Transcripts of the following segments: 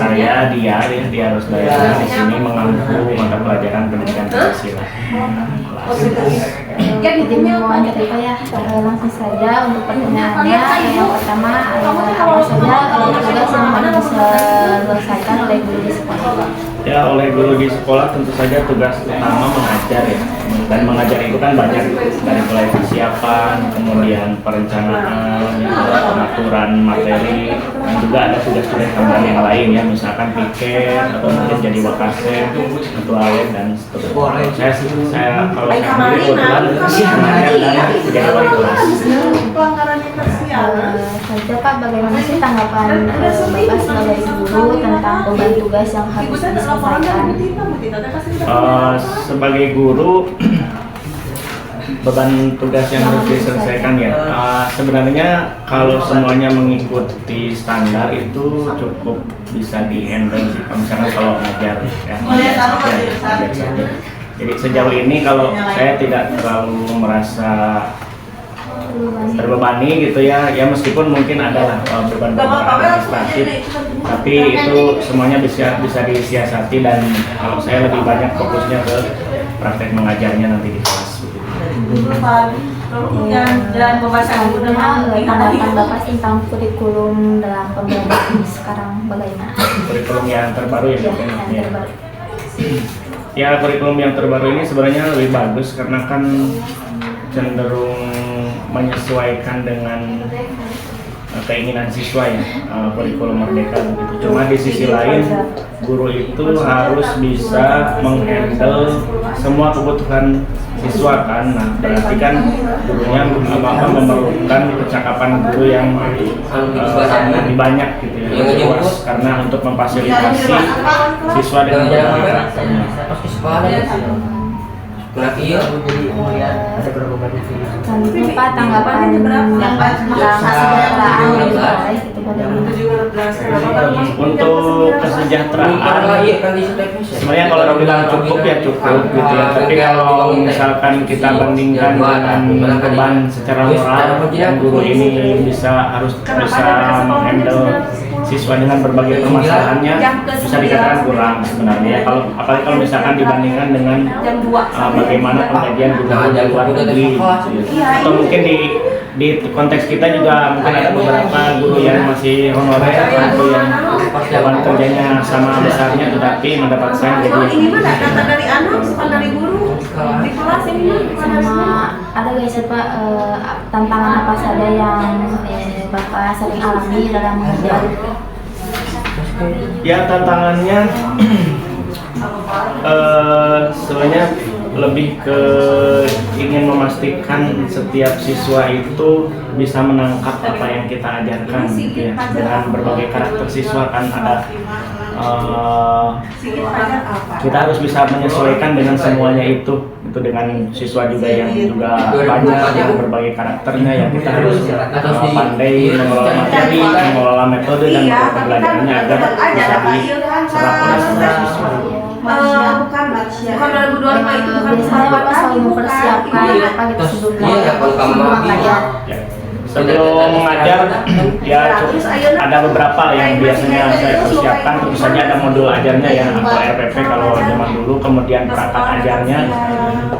Saya dia harus belajar di sini mengampu mata pelajaran pendidikan Pancasila. Ya mohon cerita ya, langsung saja untuk pertanyaannya. Yang pertama, apa saja tugas yang harus diselesaikan oleh guru di sekolah? Ya, oleh guru di sekolah tentu saja tugas utama mengajar ya. Dan mengajar itu kan banyak, dari mulai persiapan, kemudian perencanaan, pengaturan materi, dan juga ada tugas-tugas tambahan yang lain ya, misalkan piket atau mungkin jadi wakasem, ketua alem dan seterusnya. Saya kalau saya sendiri kebetulan mengajar dan jadi wali kelas. Saja Pak, bagaimana sih tanggapan Bapak sebagai guru tentang beban tugas yang harus diselesaikan? Sebagai guru beban tugas yang harus diselesaikan ya, sebenarnya kalau semuanya mengikuti standar itu cukup bisa di-handle sih. Misalnya kalau ngajar ya, ngajar saja. Jadi sejauh ini kalau saya tidak terlalu merasa terbebani gitu ya, meskipun mungkin ada beban-beban administratif, tapi itu semuanya bisa disiasati, dan kalau saya lebih banyak fokusnya ke praktek mengajarnya nanti di kelas. Tanggapan Bapak tentang kurikulum dalam pembelajaran sekarang bagaimana? Kurikulum yang terbaru ya, yang terbaru. Ya, kurikulum yang terbaru ini sebenarnya lebih bagus karena kan cenderung menyesuaikan dengan keinginan siswa ya, kurikulum merdeka begitu. Cuma di sisi lain guru itu harus bisa menghandle semua kebutuhan siswa kan. Nah, berarti kan gurunya memerlukan kecakapan guru yang lebih banyak gitu ya, lebih luas, karena untuk memfasilitasi siswa dengan berbagai karakternya. Pak, tanggapan Bapak tentang kesejahteraan di sekolah itu bagaimana? Untuk kesejahteraan sebenarnya kalau bilang cukup ya cukup gitu ya, tapi kalau misalkan kita bandingkan dengan beban secara moral yang guru ini harus bisa menghandle siswa dengan berbagai permasalahannya, bisa dikatakan kurang sebenarnya. Apalagi kalau misalkan dibandingkan dengan bagaimana pengkajian guru di luar negeri gitu. Atau mungkin di konteks kita juga mungkin ada beberapa guru yang masih honorer atau yang beban kerjanya sama besarnya tetapi mendapatkan gaji dari guru di kelas ini sama ada guys Pak, tantangan apa saja yang Bapak sering alami dalam mengajar? Ya, tantangannya sebenarnya lebih ke ingin memastikan setiap siswa itu bisa menangkap apa yang kita ajarkan gitu ya. Dengan berbagai karakter siswa kan ada, kita harus bisa menyesuaikan dengan semuanya itu dengan siswa juga yang juga banyak dengan berbagai karakternya, yang kita harus pandai mengelola materi, mengelola metode dan pembelajarannya agar bisa diserap oleh semua siswa. Bukan 2025 itu bukan biasanya Bapak selalu mempersiapkan apa gitu sebelum mengajar. Sebelum mengajar ya ada beberapa yang biasanya saya persiapkan. Tentu saja ada modul ajarnya ya, atau RPP kalau zaman dulu, kemudian perangkat ajarnya,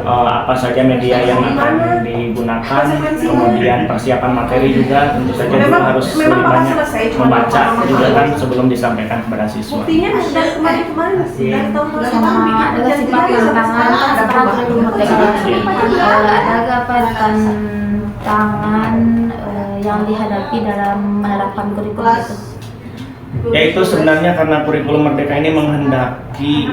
apa saja media yang akan digunakan, kemudian persiapan materi juga tentu saja juga harus lebih banyak membaca juga kan sebelum disampaikan kepada siswa. Sama ada sifat tantangan kan sekarang belum merdeka. Ada apa tantangan yang dihadapi dalam menerapkan kurikulum itu? Yaitu sebenarnya karena kurikulum merdeka ini menghendaki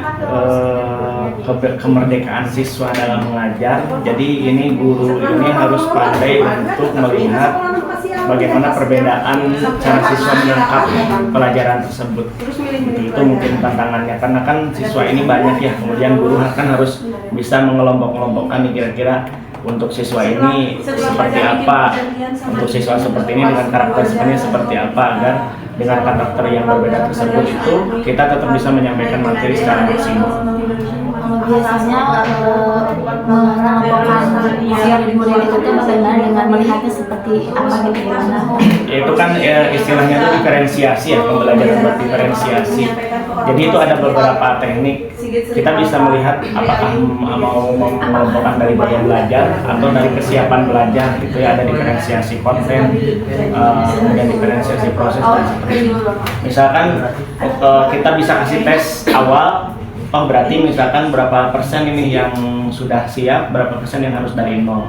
kemerdekaan siswa dalam mengajar, jadi ini guru ini harus pandai untuk melihat bagaimana perbedaan cara siswa menangkap pelajaran tersebut. Itu mungkin tantangannya karena kan siswa ini banyak ya, kemudian guru kan harus bisa mengelompok-kelompokkan nih kira-kira untuk siswa ini seperti apa, untuk siswa seperti ini dengan karakteristiknya seperti apa, agar dengan karakter yang berbeda tersebut itu kita tetap bisa menyampaikan materi secara maksimal. Biasanya mengelompokkan murid itu tuh bagaimana dengan melihatnya seperti apa gitu gimana? Itu kan istilahnya itu diferensiasi ya, pembelajaran berdiferensiasi. Jadi itu ada beberapa teknik. Kita bisa melihat apakah mau mengelompokkan dari bagian belajar atau dari kesiapan belajar, gitu ya. Ada diferensiasi konten, kemudian diferensiasi proses dan seterusnya. Misalkan kita bisa kasih tes awal. Oh berarti misalkan berapa persen ini yang sudah siap, berapa persen yang harus dari nol.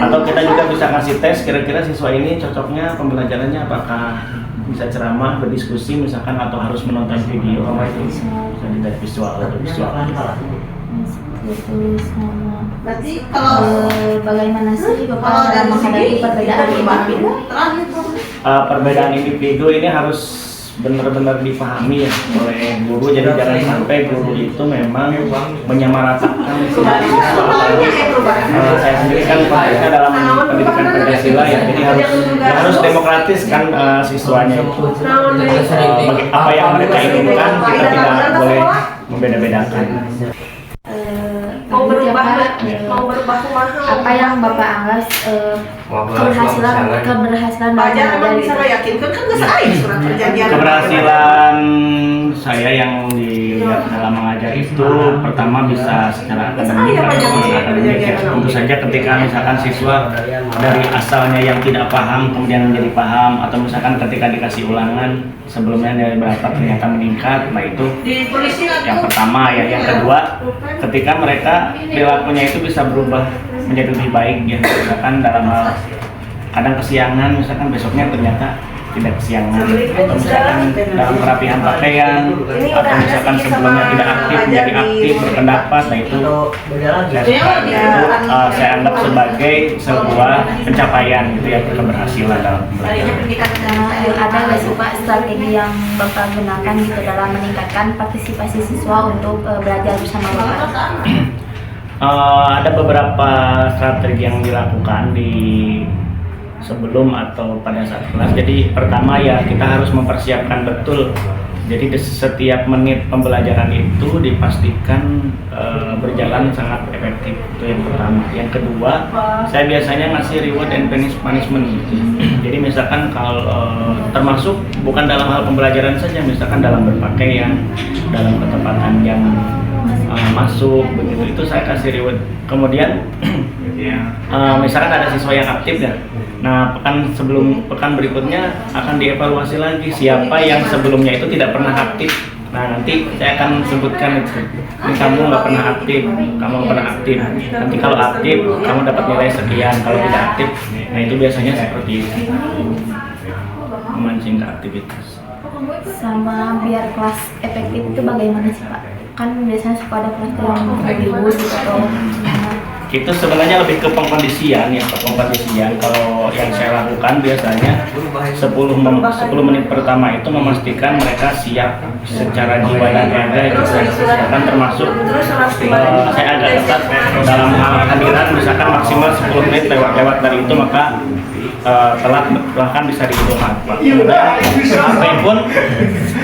Atau kita juga bisa kasih tes kira-kira siswa ini cocoknya pembelajarannya apakah bisa ceramah, berdiskusi misalkan, atau harus menonton video, apa itu bisa dari visual atau visual. Berarti kalau bagaimana sih Bapak dalam menghadapi perbedaan individu? Perbedaan individu ini harus benar-benar dipahami ya oleh guru, jadi jangan sampai guru itu memang menyamaratakan siswa. Saya sendiri kan prakteknya dalam pendidikan Pancasila ya, jadi harus demokratis kan siswanya itu. Apa yang mereka inginkan kita tidak boleh membeda-bedakan. Mau berubah Apa yang Bapak anggap keberhasilan dalam bisa meyakinkan kan nggak saya surat perjanjian. Keberhasilan saya yang dilihat dalam mengajar itu pertama bisa secara akademik ya. Tentu saja ketika misalkan siswa dari asalnya yang tidak paham kemudian menjadi paham, atau misalkan ketika dikasih ulangan sebelumnya dari berapa ternyata meningkat, nah itu yang pertama ya. Yang kedua, ketika mereka perilakunya itu bisa berubah menjadi lebih baik ya, misalkan dalam hal kadang kesiangan, misalkan besoknya ternyata tidak kesiangan, atau misalkan dalam perapihan pakaian, atau misalkan sebelumnya tidak aktif menjadi aktif berpendapat, nah itu saya anggap sebagai sebuah pencapaian gitu ya, keberhasilan dalam belajar. Ada nggak sih Pak strategi yang Bapak gunakan gitu dalam meningkatkan partisipasi siswa untuk belajar bersama Bapak? Ada beberapa strategi yang dilakukan di sebelum atau pada saat kelas. Jadi pertama ya kita harus mempersiapkan betul. Jadi setiap menit pembelajaran itu dipastikan berjalan sangat efektif, itu yang pertama. Yang kedua, saya biasanya ngasih reward and punishment. Jadi misalkan kalau termasuk bukan dalam hal pembelajaran saja, misalkan dalam berpakaian, dalam ketepatan yang masuk begitu, itu saya kasih reward. Kemudian misalkan ada siswa yang aktif ya, nah pekan berikutnya akan dievaluasi lagi siapa yang sebelumnya itu tidak pernah aktif. Nah nanti saya akan sebutkan itu, ini kamu nggak pernah aktif, kamu pernah aktif, nanti kalau aktif kamu dapat nilai sekian, kalau tidak aktif, nah itu biasanya seperti itu, memancing ke aktivitas. Sama biar kelas efektif itu bagaimana sih Pak? Kan biasanya suka ada kelas yang ribut gitu atau gimana? Itu sebenarnya lebih ke pengkondisian ya, Kalau yang saya lakukan biasanya 10 menit pertama itu memastikan mereka siap secara jiwa dan raga itu. Kan termasuk saya agak ketat dalam hal hadiran, misalkan maksimal 10 menit lewat dari itu maka telat bahkan bisa dihitung apa. HP pun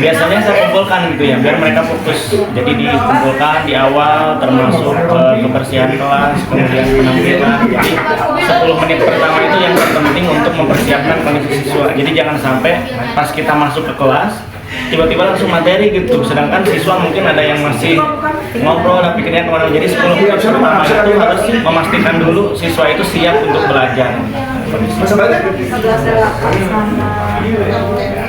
biasanya saya kumpulkan gitu ya, biar mereka fokus. Jadi dikumpulkan di awal, termasuk kebersihan kelas, kemudian penampilan. Jadi 10 menit pertama itu yang terpenting untuk mempersiapkan kondisi siswa. Jadi jangan sampai pas kita masuk ke kelas tiba-tiba langsung materi gitu, sedangkan siswa mungkin ada yang masih ngobrol dan pikirnya kemana. Jadi 10 menit pertama itu harus memastikan dulu siswa itu siap untuk belajar.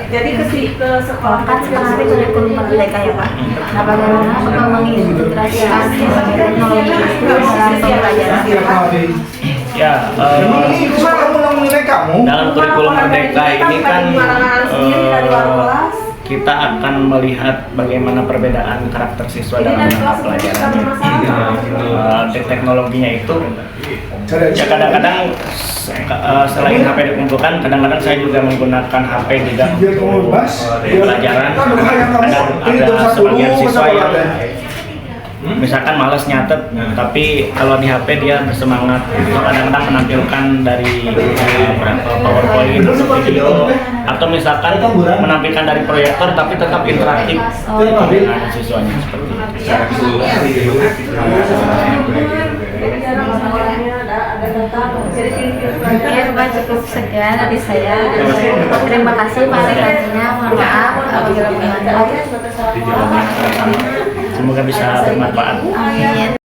Jadi ke sekolah Kan sekarang ada kurikulum merdeka ya Pak. Nah bagaimana Bapak mengintegrasikan teknologi itu dalam pembelajaran? Ya, dalam kurikulum merdeka ini kan kita akan melihat bagaimana perbedaan karakter siswa dalam menangkap pelajaran. Teknologinya itu ya kadang-kadang selain HP dikumpulkan, kadang-kadang saya juga menggunakan HP juga untuk pelajaran. Ada sebagian siswa yang misalkan malas nyatet, tapi kalau di HP dia bersemangat. Kadang-kadang menampilkan dari PowerPoint, video, atau misalkan menampilkan dari proyektor, tapi tetap interaktif dengan siswanya seperti itu. Oke, Pak, cukup sekian dari saya. Terima kasih Pak rekannya. Mohon maaf apabila bermanfaat. Semoga bisa bermanfaat. Amin.